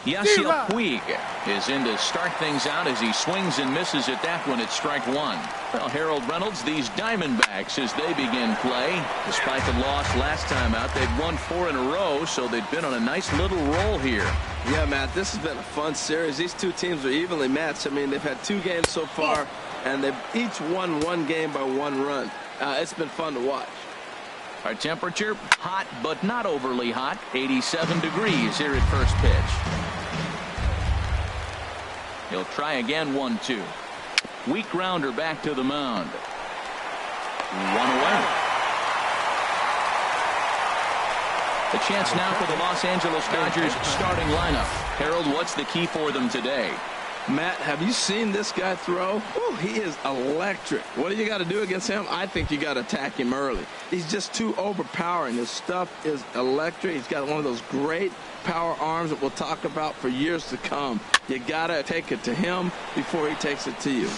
Yasiel Puig is in to start things out as he swings and misses at that one at strike one. Well, Harold Reynolds, these Diamondbacks, as they begin play, despite the loss last time out, they'd won 4 in a row, so they've been on a nice little roll here. Yeah, Matt, this has been a fun series. These two teams are evenly matched. I mean, they've had 2 games so far, and they've each won 1 game by 1 run. It's been fun to watch. Our temperature, hot but not overly hot, 87 degrees here at first pitch. He'll try again, 1-2. Weak grounder back to the mound. 1 away. A chance now for the Los Angeles Dodgers starting lineup. Harold, what's the key for them today? Matt, have you seen this guy throw? Ooh, he is electric. What do you got to do against him? I think you got to attack him early. He's just too overpowering. His stuff is electric. He's got one of those great power arms that we'll talk about for years to come. You got to take it to him before he takes it to you.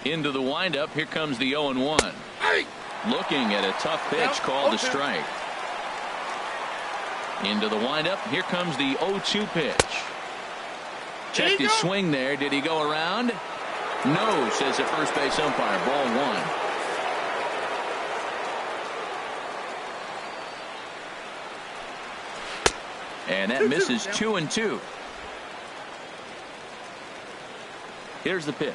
Into the windup. Here comes the 0-1. Hey! Looking at a tough pitch called a strike. Into the windup. Here comes the 0-2 pitch. Checked his swing there. Did he go around? No, says the first base umpire. Ball 1. And that misses 2-2. Here's the pitch.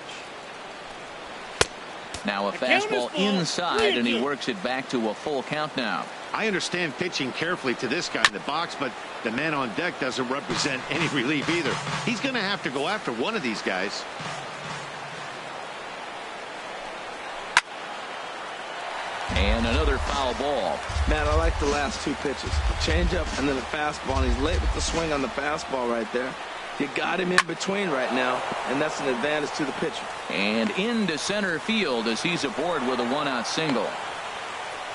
Now a fastball inside, and he works it back to a full count now. I understand pitching carefully to this guy in the box, but the man on deck doesn't represent any relief either. He's going to have to go after one of these guys. And another foul ball. Man, I like the last 2 pitches. A changeup and then a fastball, and he's late with the swing on the fastball right there. You got him in between right now, and that's an advantage to the pitcher. And into center field as he's aboard with a 1-out single.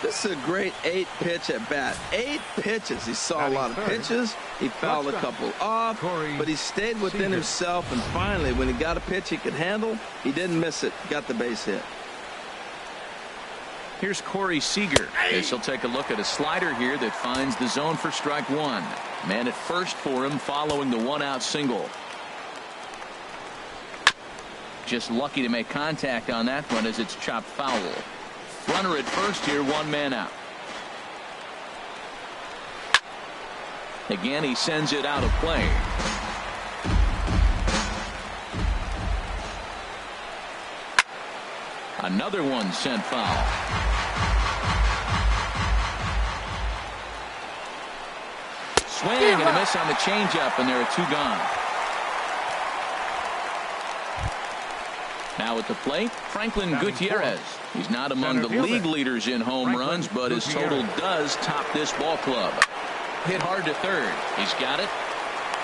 This is a great 8-pitch at bat. 8 pitches. He saw a lot of pitches. He fouled a couple off, but he stayed within himself, and finally, when he got a pitch he could handle, he didn't miss it. Got the base hit. Here's Corey Seager. As he'll take a look at a slider here that finds the zone for strike 1. Man at first for him following the 1-out single. Just lucky to make contact on that one as it's chopped foul. Runner at first here, 1 man out. Again, he sends it out of play. Another one sent foul. Swing and a miss on the changeup, and there are 2 gone. Now at the plate, Franklin Gutierrez. He's not among the league leaders in home runs, but his total does top this ball club. Hit hard to third. He's got it.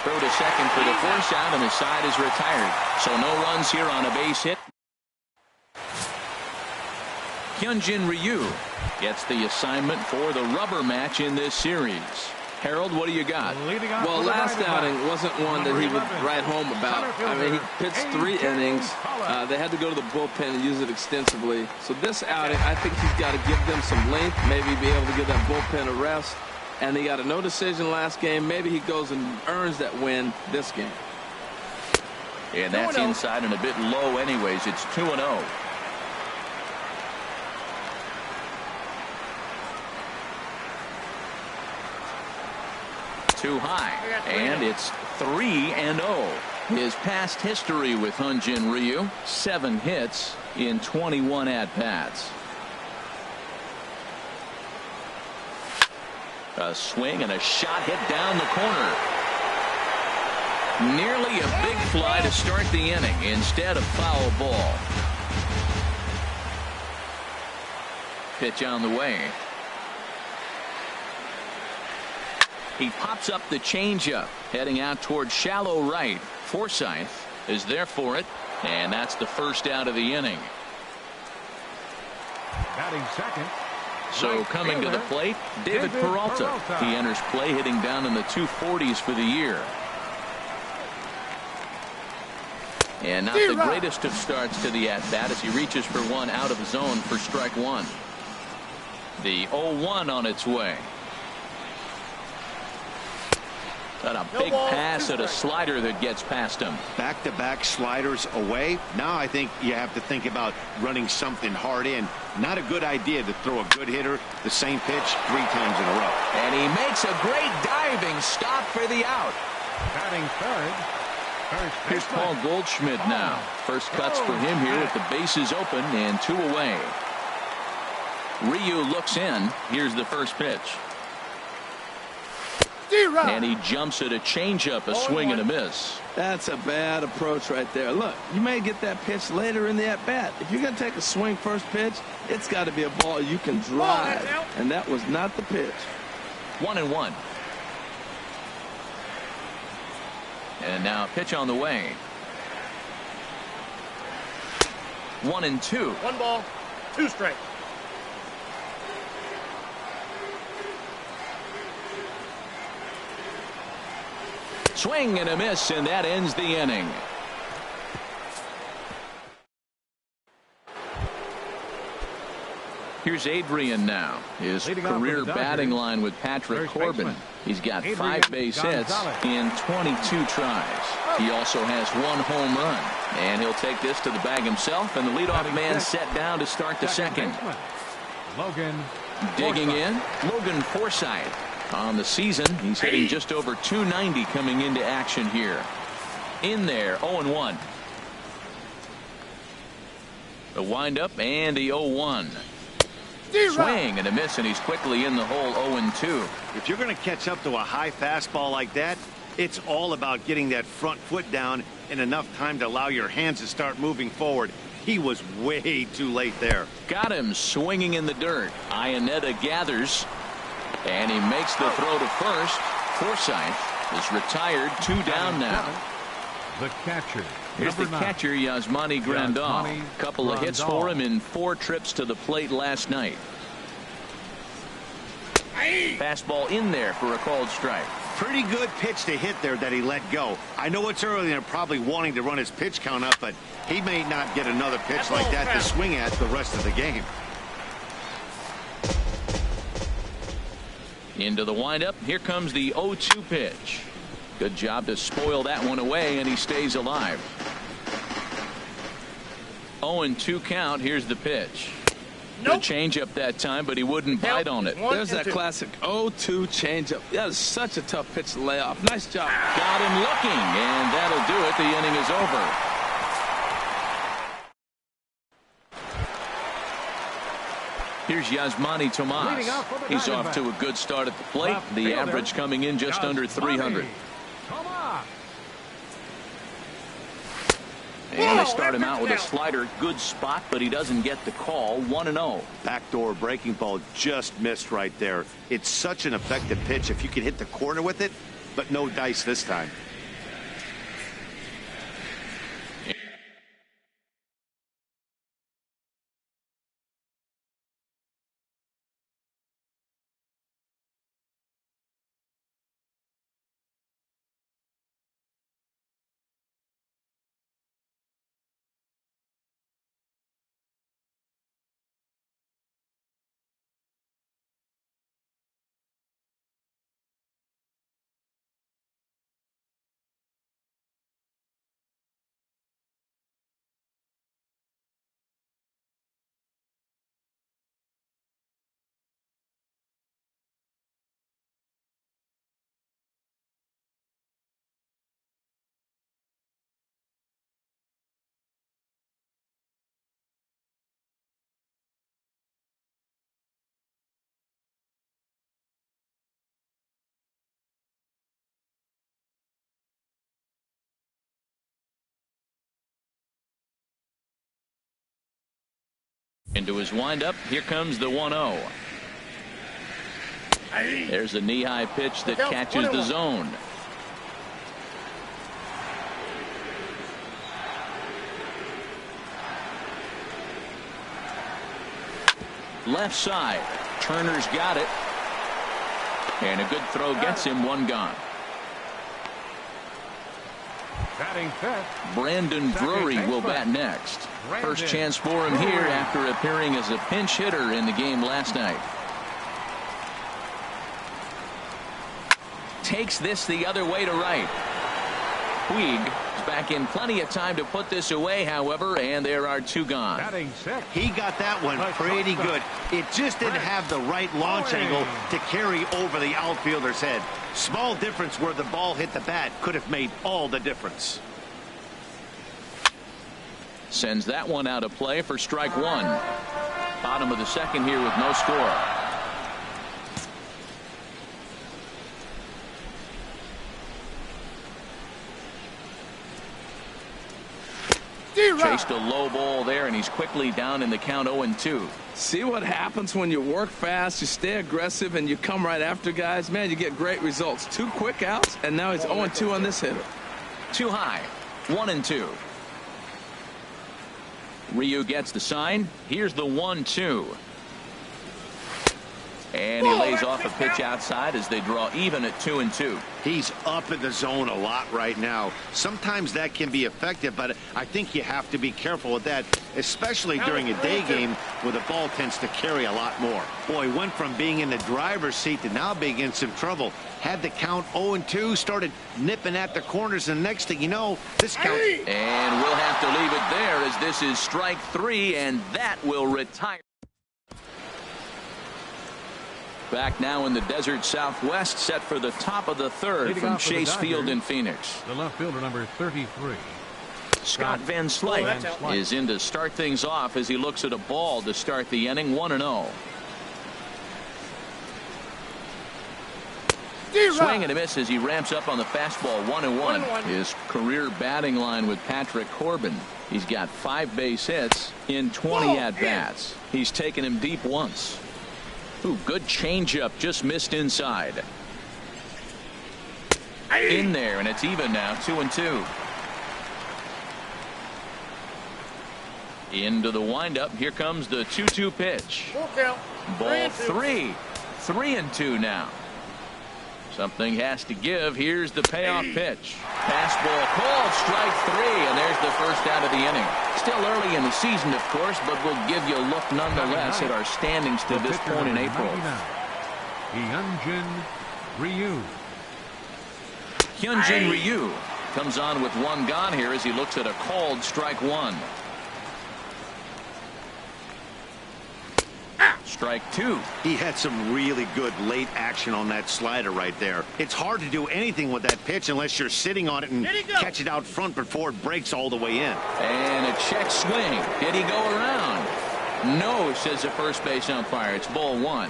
Throw to second for the force out, and the side is retired. So no runs here on a base hit. Hyunjin Ryu gets the assignment for the rubber match in this series. Harold, what do you got? Well, last outing wasn't one that he would write home about. I mean, he pitched 3 innings. They had to go to the bullpen and use it extensively. So this outing, I think he's got to give them some length, maybe be able to give that bullpen a rest. And he got a no decision last game. Maybe he goes and earns that win this game. And that's inside and a bit low anyways. It's 2-0. Too high, and it's 3-0. His past history with Hyunjin Ryu, 7 hits in 21 at-bats. A swing and a shot hit down the corner. Nearly a big fly to start the inning. Instead, a foul ball. Pitch on the way. He pops up the changeup, heading out toward shallow right. Forsythe is there for it, and that's the first out of the inning. Batting second. So coming to the plate, David Peralta. He enters play hitting down in the 240s for the year. And not the greatest of starts to the at-bat as he reaches for one out of zone for strike 1. The 0-1 on its way. And a big pass at a slider that gets past him. Back-to-back sliders away. Now I think you have to think about running something hard in. Not a good idea to throw a good hitter the same pitch 3 times in a row. And he makes a great diving stop for the out. Batting third. Here's Paul Goldschmidt now. First cuts for him here with the bases open and 2 away. Ryu looks in. Here's the first pitch. And he jumps at a changeup, a swing and a miss. That's a bad approach right there. Look, you may get that pitch later in the at-bat. If you're going to take a swing first pitch, it's got to be a ball you can drive. And that was not the pitch. 1-1. And now a pitch on the way. 1-2. 1 ball, 2 strikes. Swing and a miss, and that ends the inning. Here's Adrian now. His career batting line with Patrick Corbin. He's got 5 base hits in 22 tries. He also has 1 home run. And he'll take this to the bag himself, and the leadoff man set down to start the second. Digging in, Logan Forsythe. On the season, he's hitting just over 290 coming into action here. In there, 0-1. The windup and the 0-1. Swing and a miss, and he's quickly in the hole. 0-2. If you're going to catch up to a high fastball like that, it's all about getting that front foot down in enough time to allow your hands to start moving forward. He was way too late there. Got him swinging in the dirt. Iannetta gathers. And he makes the throw to first. Forsythe is retired. 2 down now. The catcher. Here's the catcher, Yasmani Grandal. Couple of hits for him in 4 trips to the plate last night. Fastball in there for a called strike. Pretty good pitch to hit there that he let go. I know it's early and they're probably wanting to run his pitch count up, but he may not get another pitch like that to swing at the rest of the game. Into the windup. Here comes the 0-2 pitch. Good job to spoil that one away, and he stays alive. 0-2 count. Here's the pitch. Good changeup that time, but he wouldn't bite on it. There's that classic 0-2 changeup. That is such a tough pitch to lay off. Nice job. Got him looking, and that'll do it. The inning is over. Here's Yasmani Tomas. He's off to a good start at the plate. The average coming in just under 300. And they start him out with a slider. Good spot, but he doesn't get the call. 1-0. Backdoor breaking ball just missed right there. It's such an effective pitch if you can hit the corner with it, but no dice this time. Into his windup. Here comes the 1-0. There's a knee-high pitch that catches the zone. Left side. Turner's got it. And a good throw gets him. 1 gone. Brandon Drury will bat next. First chance for him here after appearing as a pinch hitter in the game last night. takes this the other way to right. Puig is back in plenty of time to put this away, however, and there are 2 gone. Batting six. He got that one pretty good. It just didn't have the right launch angle to carry over the outfielder's head. Small difference where the ball hit the bat could have made all the difference. Sends that one out of play for strike 1. Bottom of the second here with no score. Chased a low ball there, and he's quickly down in the count 0-2. See what happens when you work fast, you stay aggressive, and you come right after guys? Man, you get great results. 2 quick outs, and now he's 0-2 on this hitter. Too high. 1-2. Ryu gets the sign. Here's the 1-2. And he lays off a pitch outside as they draw even at 2-2. He's up in the zone a lot right now. Sometimes that can be effective, but I think you have to be careful with that, especially during a day game where the ball tends to carry a lot more. Boy, went from being in the driver's seat to now being in some trouble. Had the count 0-2, started nipping at the corners, and next thing you know, this count. And we'll have to leave it there as this is strike 3, and that will retire. Back now in the desert Southwest, set for the top of the 3rd from Chase Field in Phoenix. The left fielder, number 33. Scott Van Slyke is in to start things off as he looks at a ball to start the inning. 1-0. Swing and a miss as he ramps up on the fastball. 1-1. His career batting line with Patrick Corbin. He's got 5 base hits in 20 at-bats. He's taken him deep once. Ooh, good changeup, just missed inside. In there, and it's even now, 2-2. Into the windup. Here comes the 2-2 pitch. Ball 3. 3-2 now. Something has to give. Here's the payoff pitch. Fastball called, strike 3, and there's the first out of the inning. Still early in the season, of course, but we'll give you a look nonetheless at our standings to this point in April. Hyunjin Ryu. Hyunjin Ryu comes on with 1 gone here as he looks at a called strike 1. Strike 2. He had some really good late action on that slider right there. It's hard to do anything with that pitch unless you're sitting on it and catch it out front before it breaks all the way in. And a check swing. Did he go around? No, says the first base umpire. It's ball 1.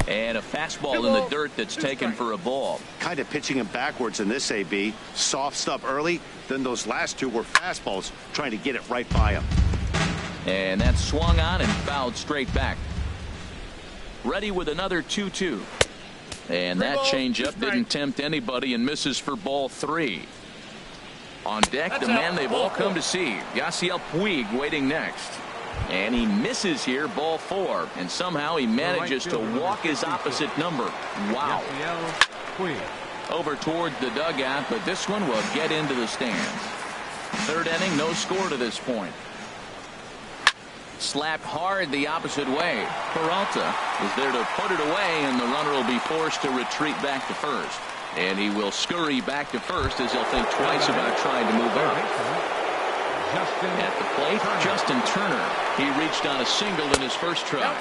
And a fastball in the dirt that's taken for a ball. Kind of pitching him backwards in this AB. Soft stuff early, then those last 2 were fastballs trying to get it right by him. And that swung on and fouled straight back. Ready with another 2-2. And that changeup didn't tempt anybody and misses for ball 3. On deck, the man they've all come to see, Yasiel Puig, waiting next. And he misses here, ball 4. And somehow he manages to walk his opposite number. Wow. Over towards the dugout, but this one will get into the stands. 3rd inning, no score to this point. Slapped hard the opposite way. Peralta is there to put it away, and the runner will be forced to retreat back to first. And he will scurry back to first as he'll think twice about trying to move up. At the plate, Justin Turner. He reached on a single in his first try.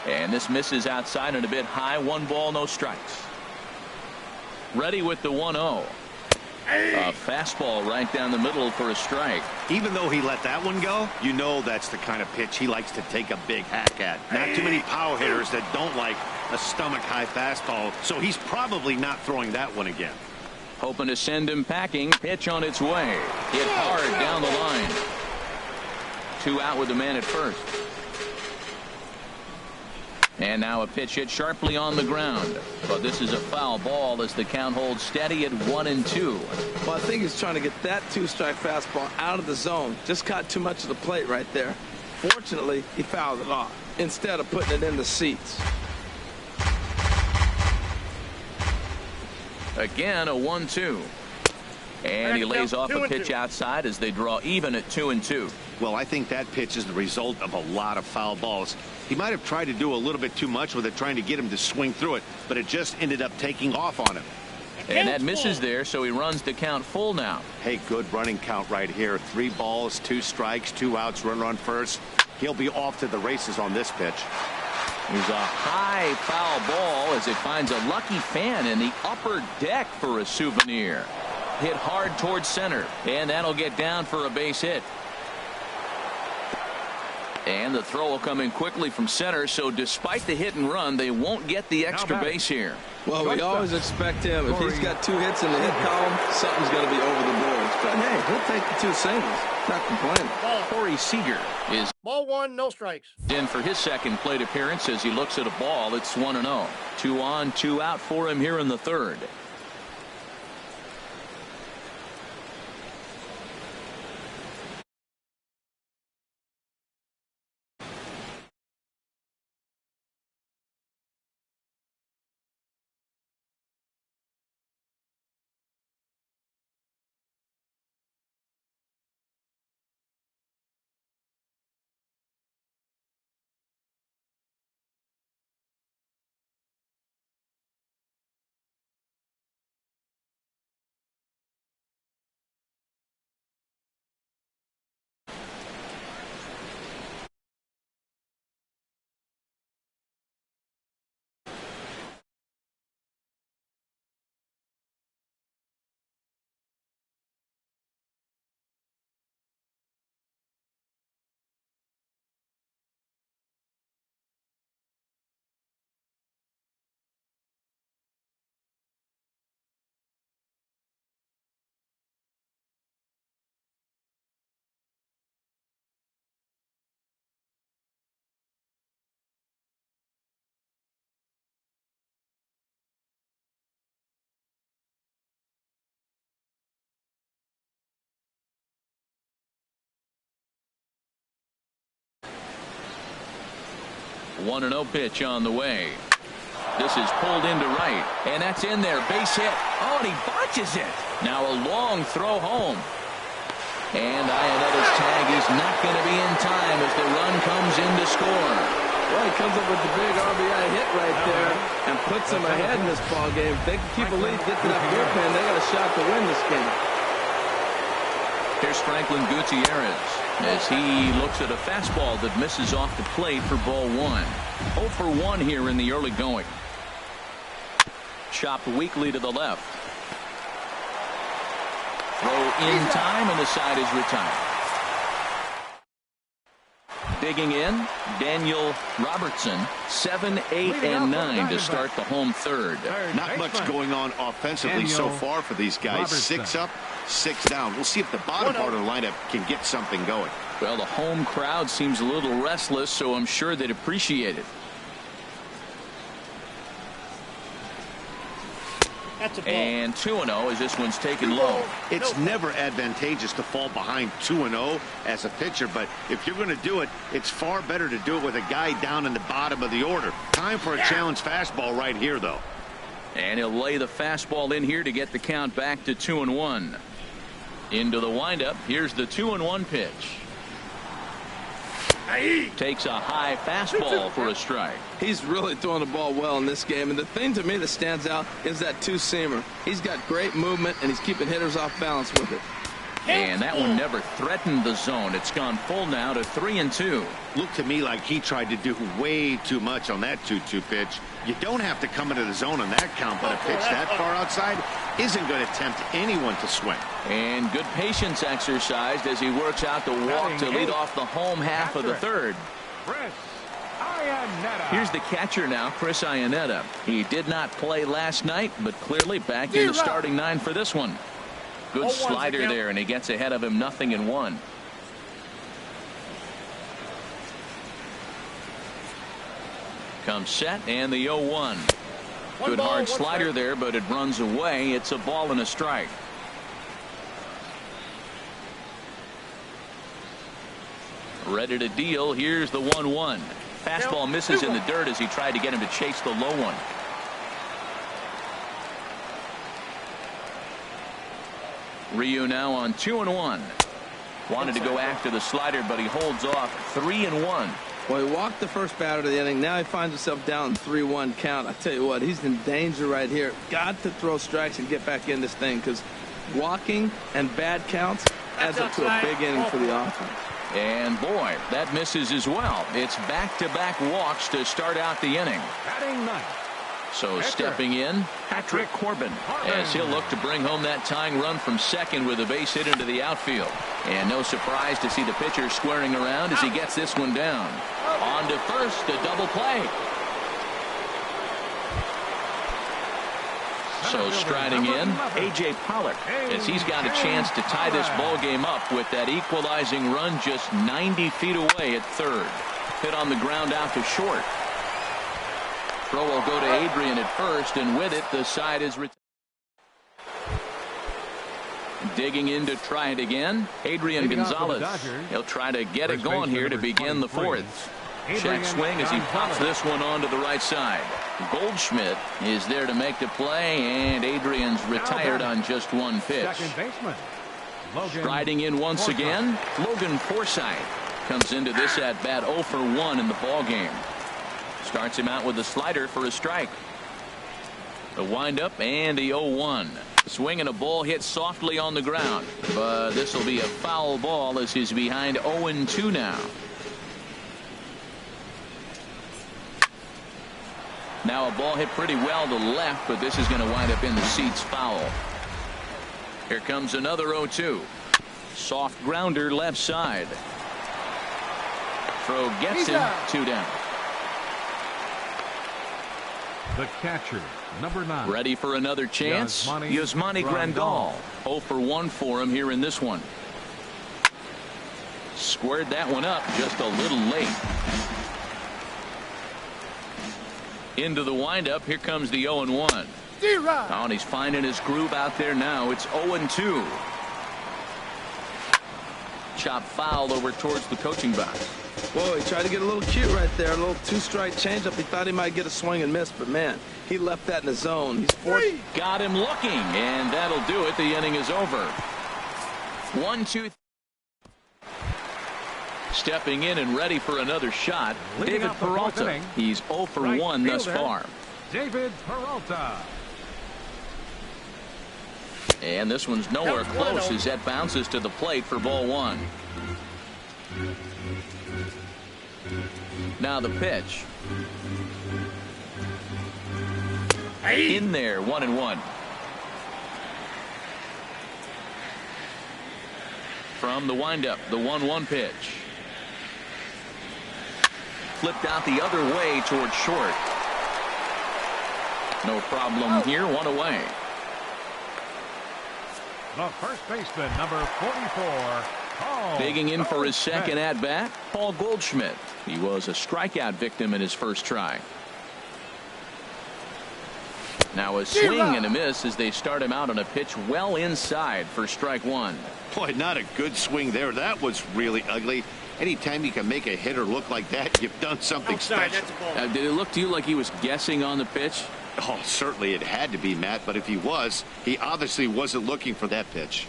And this misses outside and a bit high. 1 ball, no strikes. Ready with the 1-0. A fastball right down the middle for a strike. Even though he let that one go, you know that's the kind of pitch he likes to take a big hack at. Not too many power hitters that don't like a stomach-high fastball, so he's probably not throwing that one again. Hoping to send him packing. Pitch on its way. Hit hard down the line. 2 out with the man at first. And now a pitch hit sharply on the ground. But this is a foul ball as the count holds steady at 1-2. Well, I think he's trying to get that 2-strike fastball out of the zone. Just caught too much of the plate right there. Fortunately, he fouled it off instead of putting it in the seats. Again, a 1-2. And he lays off a pitch outside as they draw even at 2-2. Well, I think that pitch is the result of a lot of foul balls. He might have tried to do a little bit too much with it, trying to get him to swing through it, but it just ended up taking off on him. And that misses there, so he runs the count full now. Hey, good running count right here. 3 balls, 2 strikes, 2 outs, runner on first. He'll be off to the races on this pitch. Here's a high foul ball as it finds a lucky fan in the upper deck for a souvenir. Hit hard towards center, and that'll get down for a base hit. And the throw will come in quickly from center, so despite the hit and run, they won't get the extra base here. Well, we always expect him. If he's got 2 hits in the hit column, something's going to be over the boards. But hey, he'll take the 2 singles. Not complaining. Corey Seager is ball 1, no strikes. in for his second plate appearance as he looks at a ball. It's 1-0. 2 on, 2 out for him here in the third. One 1-0 pitch on the way. This is pulled into right, and that's in there. Base hit. Oh, and he botches it. Now a long throw home. And Ionetta's tag is not going to be in time as the run comes in to score. Well, he comes up with the big RBI hit right there and puts them ahead in this ball game. If they can keep a lead, get to that bullpen, they got a shot to win this game. Here's Franklin Gutierrez as he looks at a fastball that misses off the plate for ball 1. 0 for 1 here in the early going. Chopped weakly to the left. Throw in time, and the side is retired. Digging in, Daniel Robertson, 7, 8, and 9 to start the home third. Not much going on offensively so far for these guys. 6 up, 6 down. We'll see if the bottom part of the lineup can get something going. Well, the home crowd seems a little restless, so I'm sure they'd appreciate it. And 2-0 as this one's taken low. It's never advantageous to fall behind 2-0 as a pitcher, but if you're going to do it, it's far better to do it with a guy down in the bottom of the order. Time for a challenge fastball right here, though. And he'll lay the fastball in here to get the count back to 2-1. Into the windup. Here's the 2-1 pitch. Takes a high fastball for a strike. He's really throwing the ball well in this game, and the thing to me that stands out is that 2-seamer. He's got great movement, and he's keeping hitters off balance with it. And that one never threatened the zone. It's gone full now to 3-2. Looked to me like he tried to do way too much on that 2-2 pitch. You don't have to come into the zone on that count, but a pitch that far outside isn't going to tempt anyone to swing. And good patience exercised as he works out the walk to lead off the home half of the third. Here's the catcher now, Chris Ionetta. He did not play last night, but clearly back in the starting 9 for this one. Good slider there, and he gets ahead of him 0-1. Comes set, and the 0-1. Good hard slider there, but it runs away. It's a ball and a strike. Ready to deal. Here's the 1-1. Fastball misses in the dirt as he tried to get him to chase the low one. Ryu now on 2-1. Wanted to go after the slider, but he holds off. 3-1. Well, he walked the first batter of the inning. Now he finds himself down 3-1 count. I tell you what, he's in danger right here. Got to throw strikes and get back in this thing, because walking and bad counts adds up to a big inning for the offense. And boy, that misses as well. It's back-to-back walks to start out the inning. Batting ninth. So stepping in, Patrick Corbin, as he'll look to bring home that tying run from second with a base hit into the outfield. And no surprise to see the pitcher squaring around as he gets this one down. On to first, a double play. So striding in, A.J. Pollock, as he's got a chance to tie this ball game up with that equalizing run just 90 feet away at third. Hit on the ground out to short. Throw will go to Adrian at first, and with it, the side is retired. Digging in to try it again, Adrian Gonzalez. He'll try to get it going here to begin the fourth. Check swing as he pops this one onto the right side. Goldschmidt is there to make the play, and Adrian's retired on just one pitch. Striding in once again, Logan Forsythe comes into this at bat 0 for 1 in the ball game. Starts him out with a slider for a strike. The windup and the 0-1. Swing and a ball hit softly on the ground, but this will be a foul ball as he's behind 0-2 now. Now a ball hit pretty well to left, but this is going to wind up in the seats foul. Here comes another 0-2. Soft grounder left side. Throw gets him, 2 down. The catcher, number 9. Ready for another chance. Yasmani Grandal. 0 for 1 for him here in this one. Squared that one up just a little late. Into the windup. Here comes the 0-1. Oh, and he's finding his groove out there now. It's 0-2. Chop foul over towards the coaching box. Whoa, he tried to get a little cute right there. A little two-strike changeup. He thought he might get a swing and miss, but man, he left that in the zone. He's forced. Got him looking, and that'll do it. The inning is over. 1-2. Stepping in and ready for another shot, David Peralta. He's 0 for 1 thus far. David Peralta. And this one's nowhere close as that bounces to the plate for ball 1. Now the pitch. In there, 1-1. From the windup, the 1-1 pitch. Flipped out the other way towards short. No problem here, 1 away. The first baseman, number 44. Digging in for his second at-bat, Paul Goldschmidt. He was a strikeout victim in his first try. Now a swing and a miss as they start him out on a pitch well inside for strike 1. Boy, not a good swing there. That was really ugly. Anytime you can make a hitter look like that, you've done something special. Did it look to you like he was guessing on the pitch? Oh, certainly it had to be, Matt, but if he was, he obviously wasn't looking for that pitch.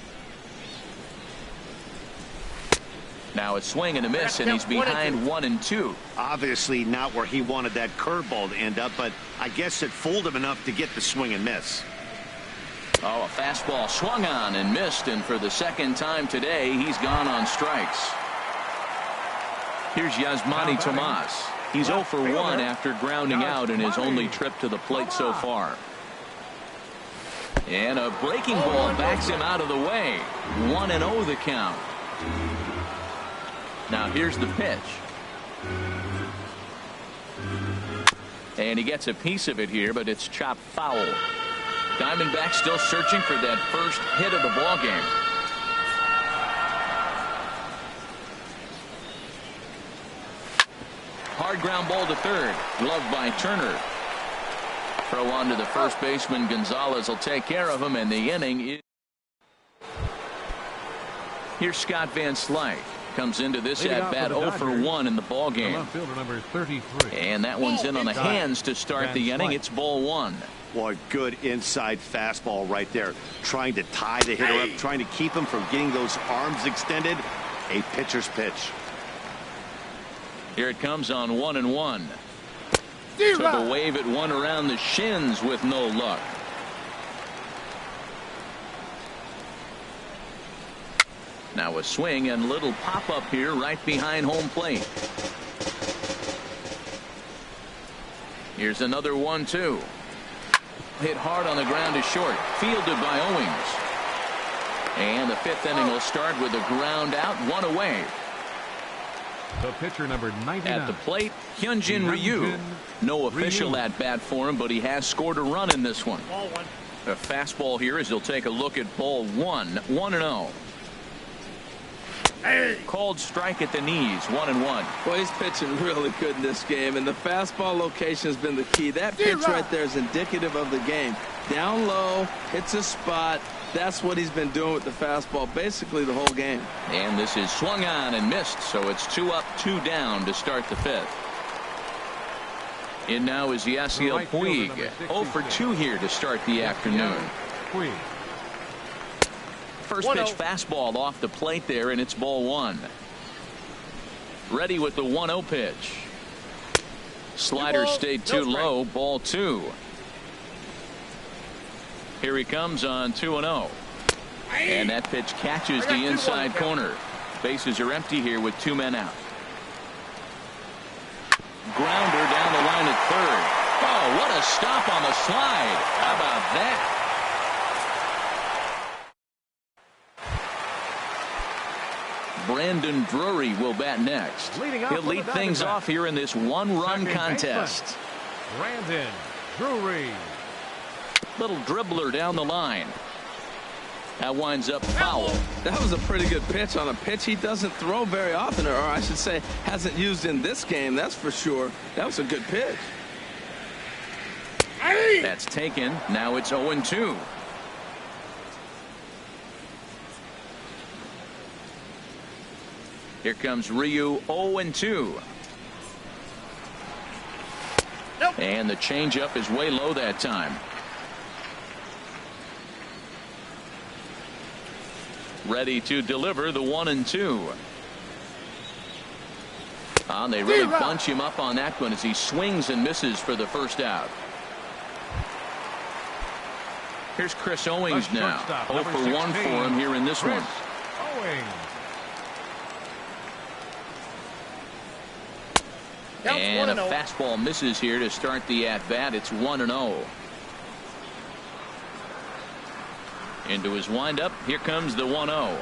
Now a swing and a miss, and he's behind 1-2. Obviously not where he wanted that curveball to end up, but I guess it fooled him enough to get the swing and miss. Oh, a fastball swung on and missed, and for the second time today, he's gone on strikes. Here's Yasmani Tomas. He's 0 for 1 after grounding out in his only trip to the plate so far. And a breaking ball backs him out of the way. 1-0 the count. Now here's the pitch. And he gets a piece of it here, but it's chopped foul. Diamondbacks still searching for that first hit of the ball game. Hard ground ball to third. Gloved by Turner. Throw on to the first baseman. Gonzalez will take care of him, and the inning is. Here's Scott Van Slyke. Comes into this at bat 0 for 1 in the ball game. Number 33. And that one's in on the hands to start the inning. It's ball 1. Boy, good inside fastball right there. Trying to tie the hitter up, trying to keep him from getting those arms extended. A pitcher's pitch. Here it comes on 1-1. Took a wave at one around the shins with no luck. Now a swing and little pop up here right behind home plate. Here's another 1-2. Hit hard on the ground to short. Fielded by Owings. And the fifth inning will start with a ground out, one away. The pitcher number 99. At the plate, Hyunjin Ryu. No official at bat for him, but he has scored a run in this one. A fastball here as he'll take a look at ball one. 1-0. Called strike at the knees. 1-1. Well, he's pitching really good in this game, and the fastball location has been the key. That pitch right there is indicative of the game. Down low, hits a spot. That's what he's been doing with the fastball basically the whole game. And this is swung on and missed, so it's 2 up, 2 down to start the fifth. In now is Yasiel Puig. 0 for 2 here to start the afternoon. Puig. First pitch fastball off the plate there, and it's ball 1. Ready with the 1-0 pitch. Slider stayed too low. Ball 2. Here he comes on 2-0. And that pitch catches the inside corner. Bases are empty here with 2 men out. Grounder down the line at third. Oh, what a stop on the slide. How about that? Brandon Drury will bat next. He'll lead things off here in this 1-run contest. Brandon Drury. Little dribbler down the line. That winds up foul. That was a pretty good pitch on a pitch he doesn't throw very often, or I should say hasn't used in this game, that's for sure. That was a good pitch. That's taken. Now it's 0-2. Here comes Ryu. 0-2. And the changeup is way low that time. Ready to deliver the 1-2. They really bunch him up on that one as he swings and misses for the first out. Here's Chris Owings now. 0 for 1 for him here in this one. And a fastball misses here to start the at-bat. It's 1-0. Into his windup. Here comes the 1-0.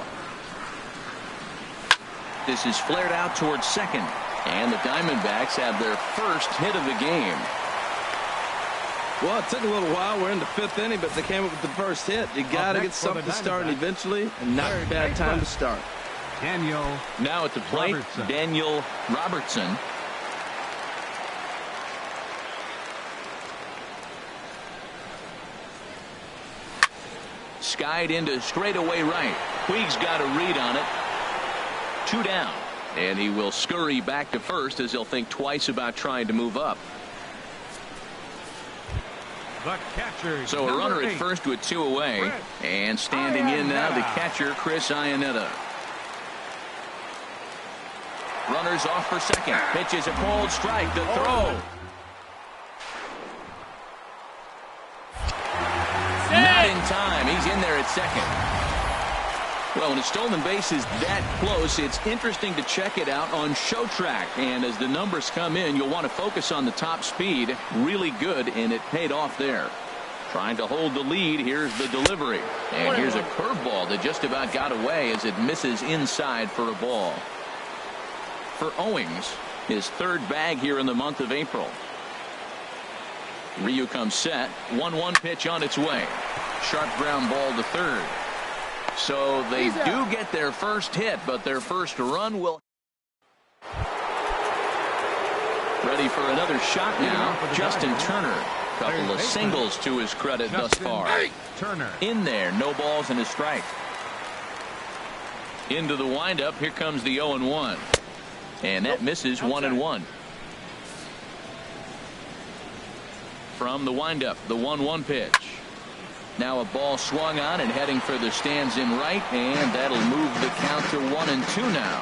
This is flared out towards second. And the Diamondbacks have their first hit of the game. Well, it took a little while. We're in the 5th inning, but they came up with the first hit. You got to get something started eventually, and not a bad time to start. Daniel. Now at the plate, Daniel Robertson. Skied into straightaway right. Puig's got a read on it. 2 down. And he will scurry back to first as he'll think twice about trying to move up. The catcher. So a runner at first with 2 away. And standing in now, the catcher, Chris Iannetta. Runners off for second. Pitches a cold strike. The throw. Not in time. He's in there at second. Well, when a stolen base is that close, it's interesting to check it out on Show Track. And as the numbers come in, you'll want to focus on the top speed. Really good, and it paid off there. Trying to hold the lead. Here's the delivery. And here's a curveball that just about got away as it misses inside for a ball. For Owings, his 3rd bag here in the month of April. Ryu comes set. 1-1 pitch on its way. Sharp ground ball to third. So they do get their first hit, but their first run will. Ready for another shot now. Justin Turner. Couple of singles to his credit thus far. Turner. In there. No balls and a strike. Into the windup. Here comes the 0-1. And that misses. 1-1. from the windup, the 1-1 pitch. Now a ball swung on and heading for the stands in right, and that'll move the count to 1-2 now.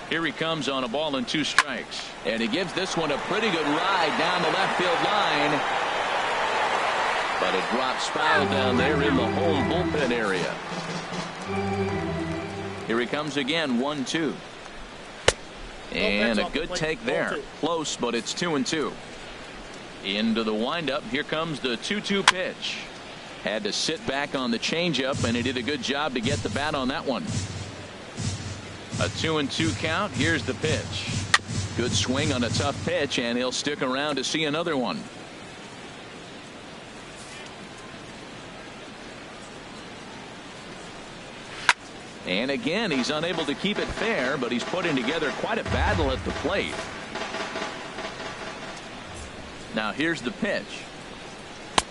Here he comes on a ball and 2 strikes. And he gives this one a pretty good ride down the left field line. But it drops foul down there in the home bullpen area. Here he comes again, 1-2. And a good take there. Close, but it's 2-2. Into the windup. Here comes the 2-2 pitch. Had to sit back on the changeup, and he did a good job to get the bat on that one. A 2-2 count. Here's the pitch. Good swing on a tough pitch, and he'll stick around to see another one. And again, he's unable to keep it fair, but he's putting together quite a battle at the plate. Now here's the pitch.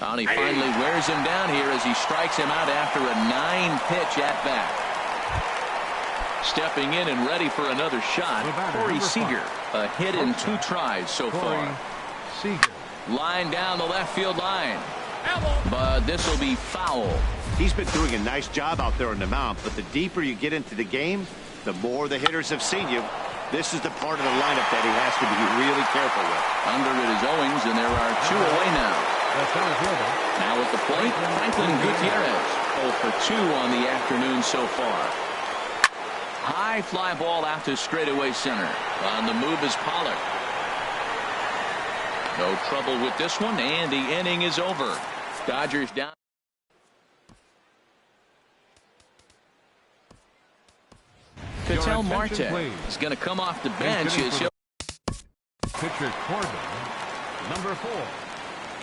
And he finally wears him down here as he strikes him out after a 9-pitch at bat. Stepping in and ready for another shot, Corey Seager. A hit in 2 tries so far. Line down the left field line. But this will be foul. He's been doing a nice job out there on the mound, but the deeper you get into the game, the more the hitters have seen you. This is the part of the lineup that he has to be really careful with. Under it is Owings, and there are 2 away now. Now at the plate, Franklin Gutierrez. 0 for 2 on the afternoon so far. High fly ball out to straightaway center. On the move is Pollard. No trouble with this one, and the inning is over. Dodgers down. Ketel Marte is going to come off the bench. Pitcher Corbin, number 4,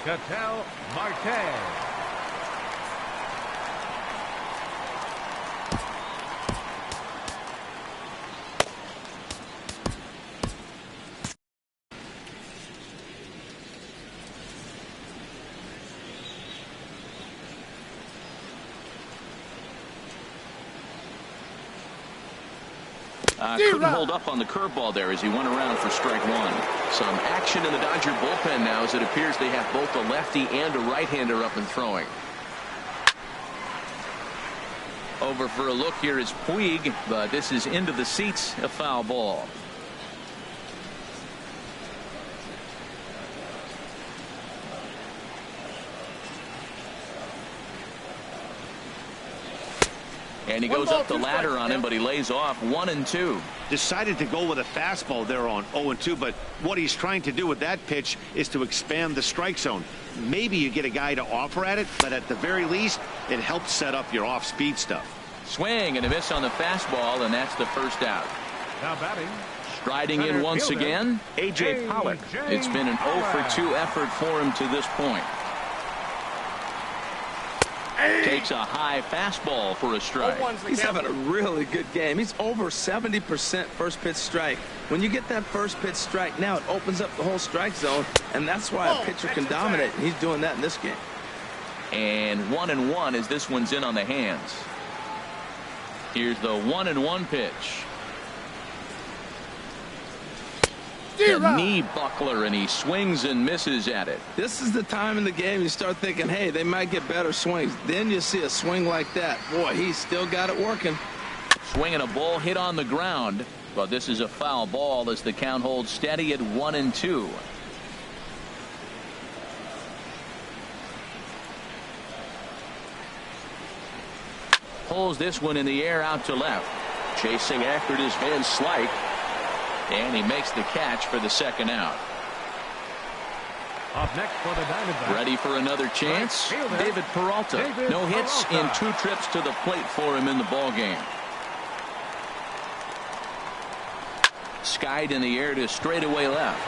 Ketel Marte. Couldn't hold up on the curveball there as he went around for strike 1. Some action in the Dodger bullpen now as it appears they have both a lefty and a right-hander up and throwing. Over for a look here is Puig, but this is into the seats, a foul ball. And he goes up the ladder on him, but he lays off 1-2. Decided to go with a fastball there on 0-2, but what he's trying to do with that pitch is to expand the strike zone. Maybe you get a guy to offer at it, but at the very least, it helps set up your off-speed stuff. Swing and a miss on the fastball, and that's the first out. Now batting. Striding in once again, A.J. Pollock. It's been an 0 for 2 effort for him to this point. Takes a high fastball for a strike. He's having a really good game. He's over 70% first pitch strike. When you get that first pitch strike, now it opens up the whole strike zone, and that's why a pitcher can dominate. He's doing that in this game. And 1-1 as this one's in on the hands. Here's the 1-1 pitch. A knee buckler, and he swings and misses at it. This is the time in the game you start thinking, hey, they might get better swings. Then you see a swing like that. Boy, he's still got it working. Swinging a ball hit on the ground, but this is a foul ball as the count holds steady at 1-2. Pulls this one in the air out to left. Chasing after it is Van Slyke. And he makes the catch for the second out. Up next for the Diamondbacks. Ready for another chance? David Peralta. No hits in 2 trips to the plate for him in the ball game. Skied in the air to straightaway left.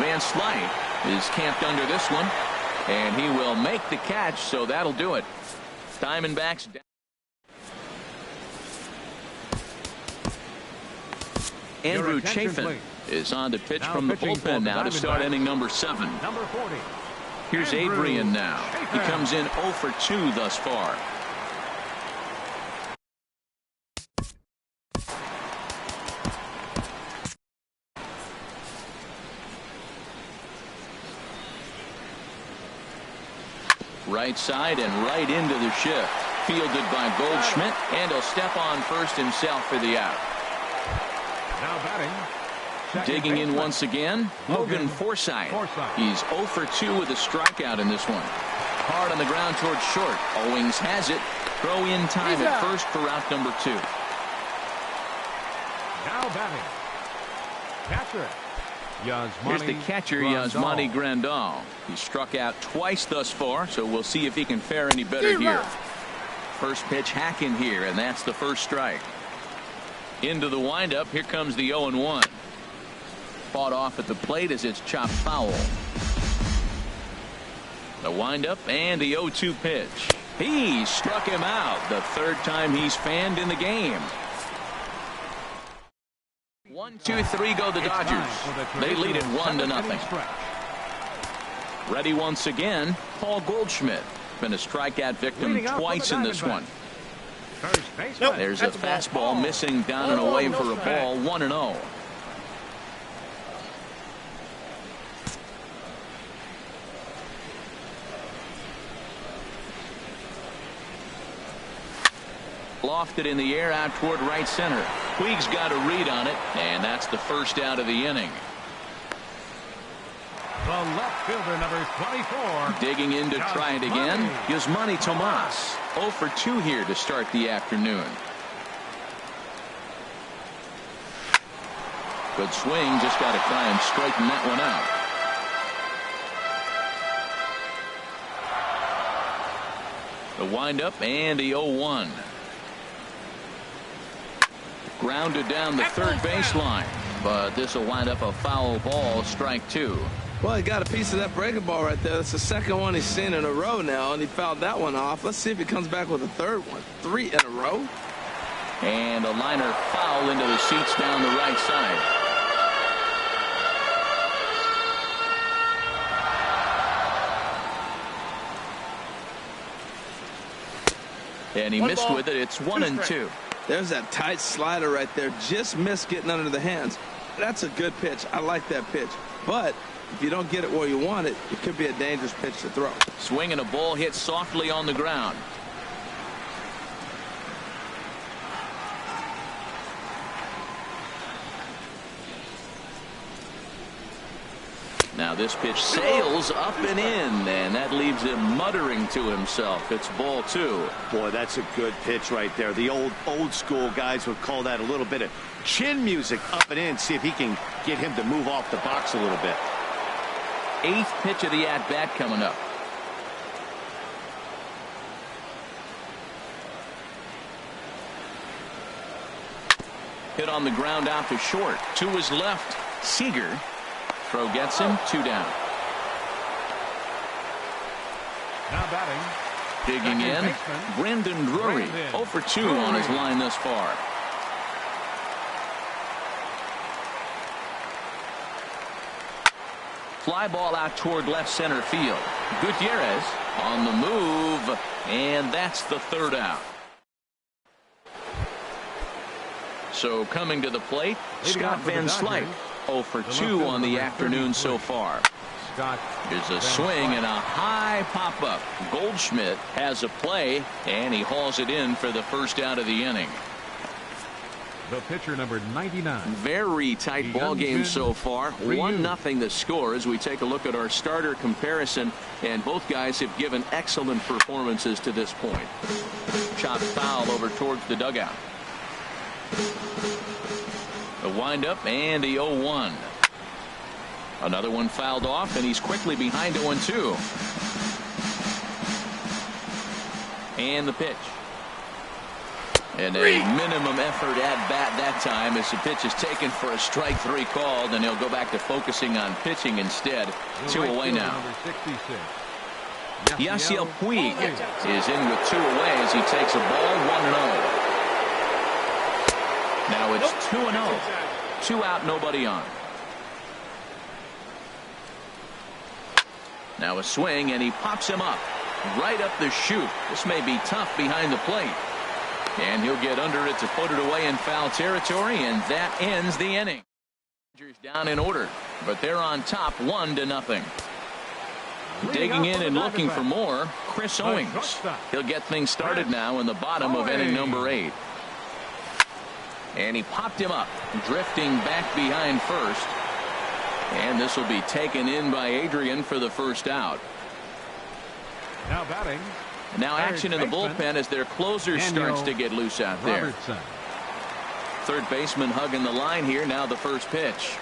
Van Slyke is camped under this one, and he will make the catch, so that'll do it. Diamondbacks down. Andrew Chafin is on to pitch from the bullpen now to start inning number 7. Number 40. Here's Adrian now. He comes in 0 for 2 thus far. Right side and right into the shift. Fielded by Goldschmidt, and he'll step on first himself for the out. Now batting. Digging in once again, Logan Forsythe. He's 0 for 2 with a strikeout in this one. Hard on the ground towards short. Owings has it. Throw in time at first for out number 2. Now batting. Catcher. Here's the catcher, Yasmani Grandal. He's struck out twice thus far, so we'll see if he can fare any better here. First pitch hacking here, and that's the first strike. Into the windup. Here comes the 0-1. Fought off at the plate as it's chopped foul. The windup and the 0-2 pitch. He struck him out. The third time he's fanned in the game. 1-2-3 go the Dodgers. They lead it 1-0. Ready once again, Paul Goldschmidt. Been a strikeout victim twice in this one. There's a fastball missing down and away for a ball. 1-0. Lofted in the air out toward right center. Puig's got a read on it, and that's the first out of the inning. The left fielder, number 24. Digging in to try it again. Yasmani Tomas. 0 for 2 here to start the afternoon. Good swing. Just got to try and straighten that one out. The windup and the 0-1. Grounded down the third baseline, but this will wind up a foul ball. Strike 2. Well, he got a piece of that breaking ball right there. That's the second one he's seen in a row now, and he fouled that one off. Let's see if he comes back with a third one. 3 in a row. And a liner foul into the seats down the right side. And he missed with it. It's 1-2. There's that tight slider right there. Just missed getting under the hands. That's a good pitch. I like that pitch. But if you don't get it where you want it, it could be a dangerous pitch to throw. Swinging a ball hit softly on the ground. Now this pitch sails up and in, and that leaves him muttering to himself. It's ball 2. Boy, that's a good pitch right there. The old school guys would call that a little bit of chin music up and in. See if he can get him to move off the box a little bit. 8th pitch of the at-bat coming up. Hit on the ground out to short. To his left. Seager. Throw gets him. 2 down. Now batting. Digging in. Brandon Drury. 0 for 2 on his line thus far. Fly ball out toward left center field. Gutierrez on the move, and that's the third out. So coming to the plate, Scott Van Slyke. 0 for 2 on the afternoon so far. Here's a swing and a high pop-up. Goldschmidt has a play, and he hauls it in for the first out of the inning. The pitcher, number 99. Very tight ball game so far. 1-0 the score as we take a look at our starter comparison, and both guys have given excellent performances to this point. Chopped foul over towards the dugout. The windup and the 0-1. Another one fouled off, and he's quickly behind 0-2. And the pitch. And a minimum effort at bat that time as the pitch is taken for a strike 3 called, and he'll go back to focusing on pitching instead. 2 away now. Yasiel Puig is in with 2 away as he takes a ball. 1-0. Now it's 2-0. 2 out, nobody on. Now a swing, and he pops him up. Right up the chute. This may be tough behind the plate. And he'll get under it to put it away in foul territory, and that ends the inning. Down in order, but they're on top 1-0. Digging in and looking for more, Chris Owings. He'll get things started now in the bottom of inning number 8. And he popped him up, drifting back behind first. And this will be taken in by Adrian for the first out. Now batting. Now action in the bullpen as their closer starts to get loose out there. Third baseman hugging the line here. Now the first pitch.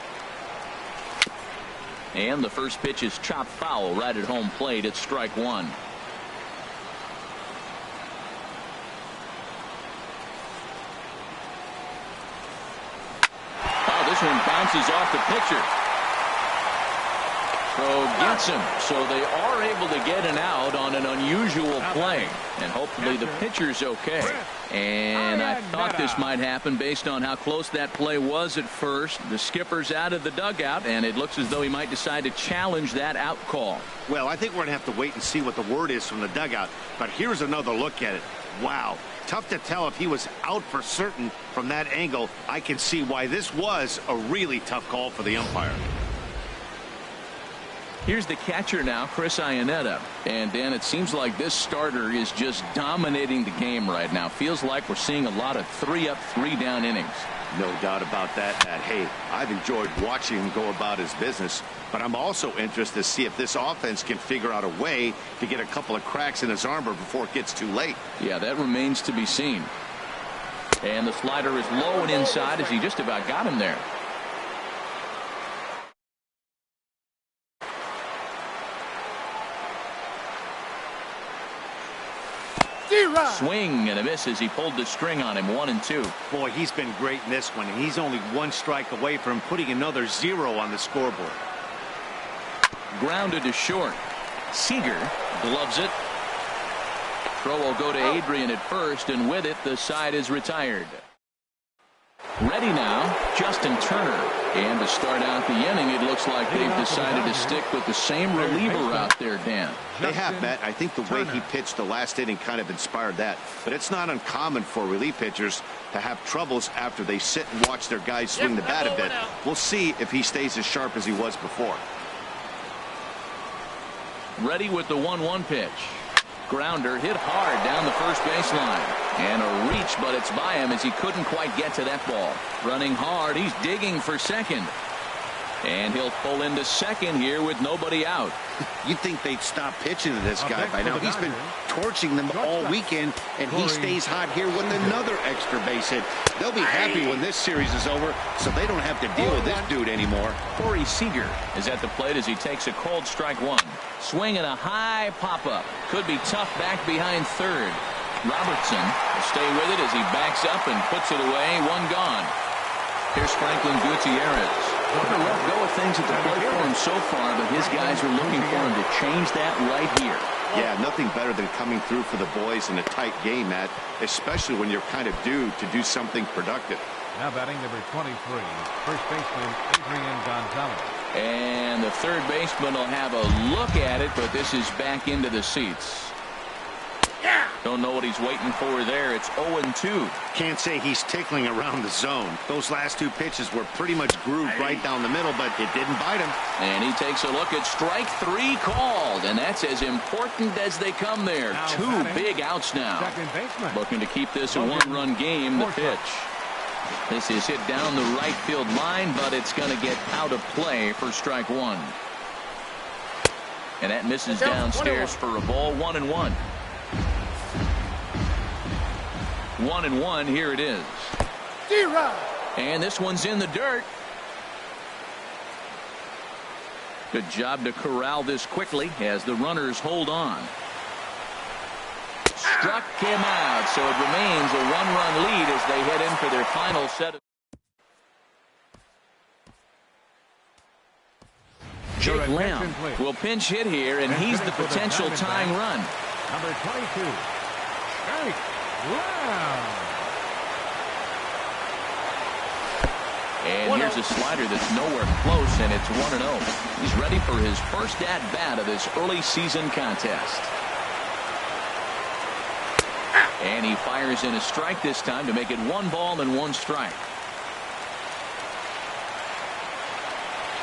And the first pitch is chopped foul right at home plate. It's strike 1. Oh, this one bounces off the pitcher. So gets him. So they are able to get an out on an unusual play. And hopefully the pitcher's okay. And I thought this might happen based on how close that play was at first. The skipper's out of the dugout, and it looks as though he might decide to challenge that out call. Well, I think we're going to have to wait and see what the word is from the dugout. But here's another look at it. Wow. Tough to tell if he was out for certain from that angle. I can see why this was a really tough call for the umpire. Here's the catcher now, Chris Iannetta. And Dan, it seems like this starter is just dominating the game right now. Feels like we're seeing a lot of 3-up, 3-down innings. No doubt about that, Matt. Hey, I've enjoyed watching him go about his business, but I'm also interested to see if this offense can figure out a way to get a couple of cracks in his armor before it gets too late. Yeah, that remains to be seen. And the slider is low and inside as he just about got him there. Swing and a miss as he pulled the string on him. 1-2. Boy, he's been great in this one, and he's only one strike away from putting another 0 on the scoreboard. Grounded to short. Seager gloves it. Throw will go to Adrian at first, and with it the side is retired. Ready now, Justin Turner. And to start out the inning, it looks like they've decided to stick with the same reliever out there, Dan. They have, Matt. I think the way he pitched the last inning kind of inspired that. But it's not uncommon for relief pitchers to have troubles after they sit and watch their guys swing the bat a bit. We'll see if he stays as sharp as he was before. Ready with the 1-1 pitch. Grounder hit hard down the first baseline. And a reach, but it's by him as he couldn't quite get to that ball. Running hard, he's digging for second. And he'll pull into second here with nobody out. You'd think they'd stop pitching to this guy by now. He's been torching them all weekend, and he stays hot here with another extra base hit. They'll be happy when this series is over, so they don't have to deal with this dude anymore. Corey Seager is at the plate as he takes a cold strike 1. Swing and a high pop-up. Could be tough back behind third. Robertson will stay with it as he backs up and puts it away. 1 gone. Here's Franklin Gutierrez. Took a rough go of things at the plate for him so far, but his guys are looking for him to change that right here. Yeah, nothing better than coming through for the boys in a tight game, Matt, especially when you're kind of due to do something productive. Now batting number 23, first baseman Adrian Gonzalez. And the third baseman will have a look at it, but this is back into the seats. Don't know what he's waiting for there. It's 0-2. Can't say he's tickling around the zone. Those last 2 pitches were pretty much grooved right down the middle, but it didn't bite him. And he takes a look at strike 3 called, and that's as important as they come there. Now 2 big outs now. Second baseman. Looking to keep this a 1-run game. The pitch. This is hit down the right field line, but it's going to get out of play for strike 1. And that misses downstairs for a ball. 1-1. 1-1. Here it is. And this one's in the dirt. Good job to corral this quickly as the runners hold on. Struck him out, so it remains a 1-run lead as they head in for their final set of. Jake Lamb will pinch hit here, and he's the potential tying run. Number 22, Jake Lamb. And here's a slider that's nowhere close, and it's 1-0. He's ready for his first at-bat of this early season contest. And he fires in a strike this time to make it 1 ball and 1 strike.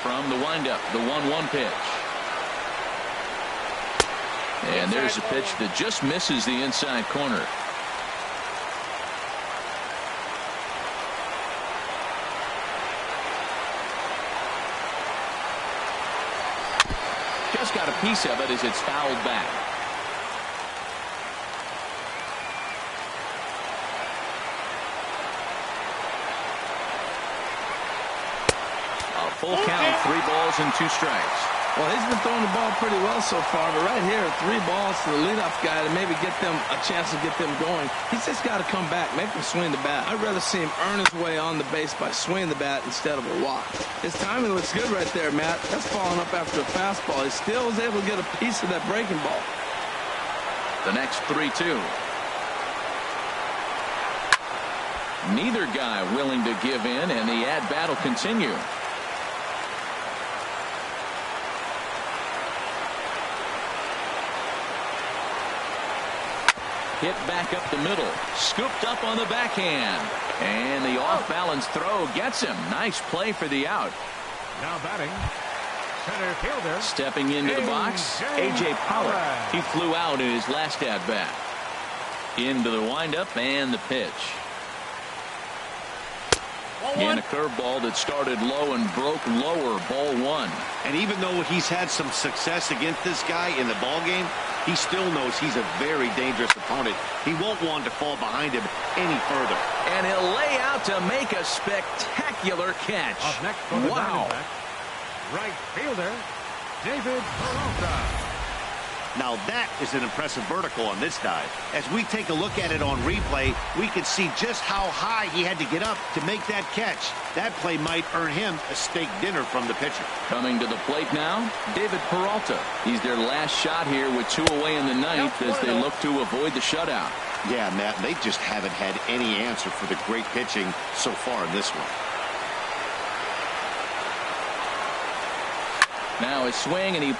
From the windup, the 1-1 pitch. And there's a pitch that just misses the inside corner. Just got a piece of it as it's fouled back. A full count, 3 balls and 2 strikes. Well, he's been throwing the ball pretty well so far, but right here, 3 balls to the leadoff guy to maybe get them a chance to get them going. He's just got to come back, make him swing the bat. I'd rather see him earn his way on the base by swinging the bat instead of a walk. His timing looks good right there, Matt. That's falling up after a fastball. He still was able to get a piece of that breaking ball. The next 3-2. Neither guy willing to give in, and the at-bat will continue. Hit back up the middle. Scooped up on the backhand. And the off-balance throw gets him. Nice play for the out. Now batting, center fielder. Stepping into the box, A.J. Pollard. He flew out in his last at-bat. Into the windup and the pitch. And a curveball that started low and broke lower. Ball 1. And even though he's had some success against this guy in the ball game, he still knows he's a very dangerous opponent. He won't want to fall behind him any further. And he'll lay out to make a spectacular catch. Up next for the wow. Diamondbacks, right fielder, David Peralta. Now that is an impressive vertical on this dive. As we take a look at it on replay, we can see just how high he had to get up to make that catch. That play might earn him a steak dinner from the pitcher. Coming to the plate now, David Peralta. He's their last shot here with 2 away in the 9th as they look to avoid the shutout. Yeah, Matt, they just haven't had any answer for the great pitching so far in this one. Now a swing, and he